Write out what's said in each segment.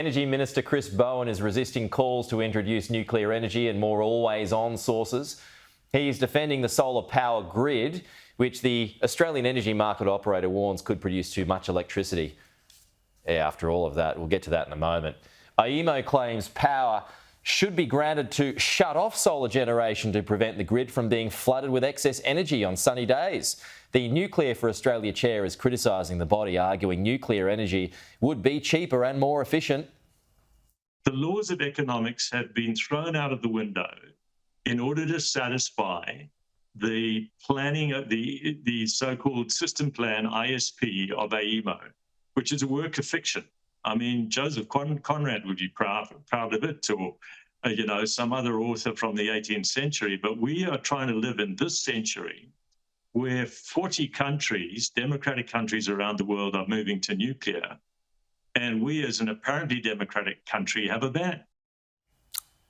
Energy Minister Chris Bowen is resisting calls to introduce nuclear energy and more always-on sources. He's defending the solar power grid, which the Australian energy market operator warns could produce too much electricity. Yeah, after all of that, we'll get to that in a moment. AEMO claims power should be granted to shut off solar generation to prevent the grid from being flooded with excess energy on sunny days. The Nuclear for Australia chair is criticising the body, arguing nuclear energy would be cheaper and more efficient. The laws of economics have been thrown out of the window in order to satisfy the planning of the so-called system plan ISP of AEMO, which is a work of fiction. I mean, Joseph Conrad would be proud of it, or some other author from the 18th century. But we are trying to live in this century where 40 countries, democratic countries around the world, are moving to nuclear. And we, as an apparently democratic country, have a ban.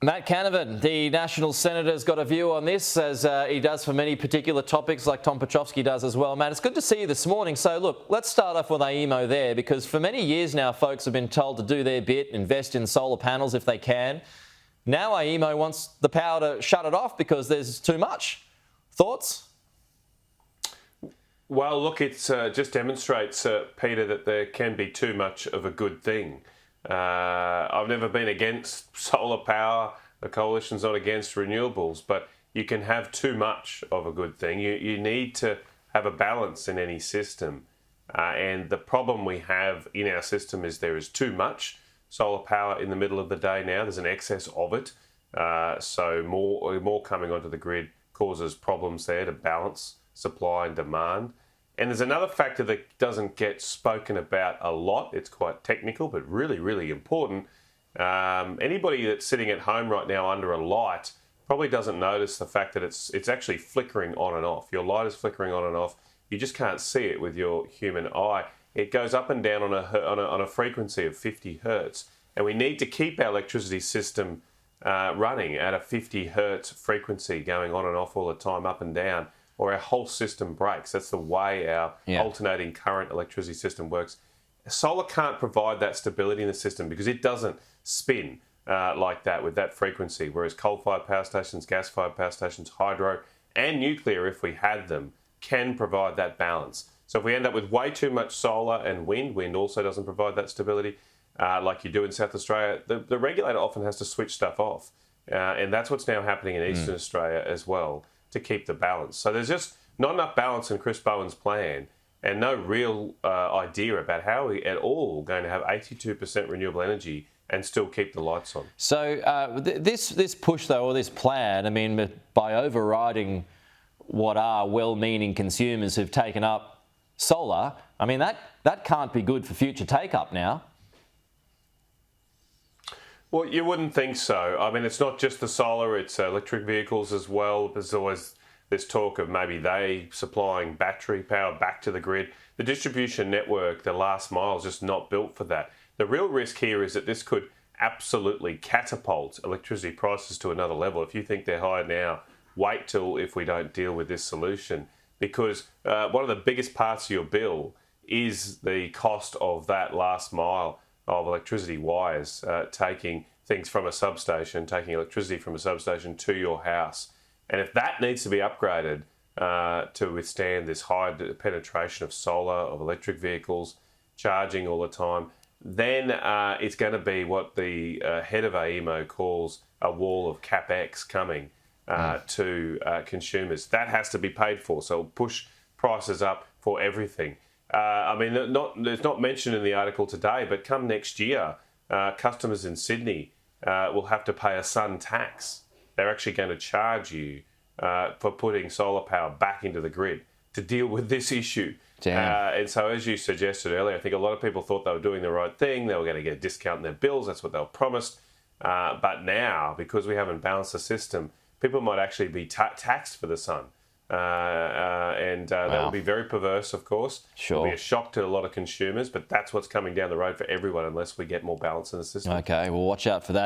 Matt Canavan, the National Senator's got a view on this, as he does for many particular topics, like Tom Piotrowski does as well. Matt, it's good to see you this morning. So, look, let's start off with AEMO there, because for many years now, folks have been told to do their bit, invest in solar panels if they can. Now AEMO wants the power to shut it off because there's too much. Thoughts? Well, look, it just demonstrates, Peter, that there can be too much of a good thing. I've never been against solar power. The coalition's not against renewables, but you can have too much of a good thing. You need to have a balance in any system. And the problem we have in our system is there is too much solar power in the middle of the day now. There's an excess of it. So more coming onto the grid causes problems there to balance supply and demand. And there's another factor that doesn't get spoken about a lot. It's quite technical, but really, really important. Anybody that's sitting at home right now under a light probably doesn't notice the fact that it's actually flickering on and off. Your light is flickering on and off. You just can't see it with your human eye. It goes up and down on a frequency of 50 hertz. And we need to keep our electricity system running at a 50 hertz frequency, going on and off all the time, up and down, or our whole system breaks. That's the way our alternating current electricity system works. Solar can't provide that stability in the system because it doesn't spin like that with that frequency, whereas coal-fired power stations, gas-fired power stations, hydro and nuclear, if we had them, can provide that balance. So if we end up with way too much solar and wind also doesn't provide that stability like you do in South Australia, the regulator often has to switch stuff off. And that's what's now happening in Eastern Australia as well, to keep the balance. So there's just not enough balance in Chris Bowen's plan, and no real idea about how we at all going to have 82% renewable energy and still keep the lights on. So this push, though, or this plan, I mean, by overriding what are well-meaning consumers who've taken up solar, I mean, that can't be good for future take-up now. Well, you wouldn't think so. I mean, it's not just the solar, it's electric vehicles as well. There's always this talk of maybe they supplying battery power back to the grid. The distribution network, the last mile, is just not built for that. The real risk here is that this could absolutely catapult electricity prices to another level. If you think they're high now, wait till if we don't deal with this solution, because one of the biggest parts of your bill is the cost of that last mile of electricity wires, taking things from a substation, taking electricity from a substation to your house. And if that needs to be upgraded to withstand this high penetration of solar, of electric vehicles, charging all the time, then it's going to be what the head of AEMO calls a wall of CapEx coming to consumers. That has to be paid for, so it'll push prices up for everything. I mean, it's not mentioned in the article today, but come next year, customers in Sydney will have to pay a sun tax. They're actually going to charge you for putting solar power back into the grid to deal with this issue. And so, as you suggested earlier, I think a lot of people thought they were doing the right thing. They were going to get a discount in their bills. That's what they were promised. But now, because we haven't balanced the system, people might actually be taxed for the sun. That would be very perverse, of course. Sure. It'll be a shock to a lot of consumers, but that's what's coming down the road for everyone unless we get more balance in the system. Okay, well, watch out for that.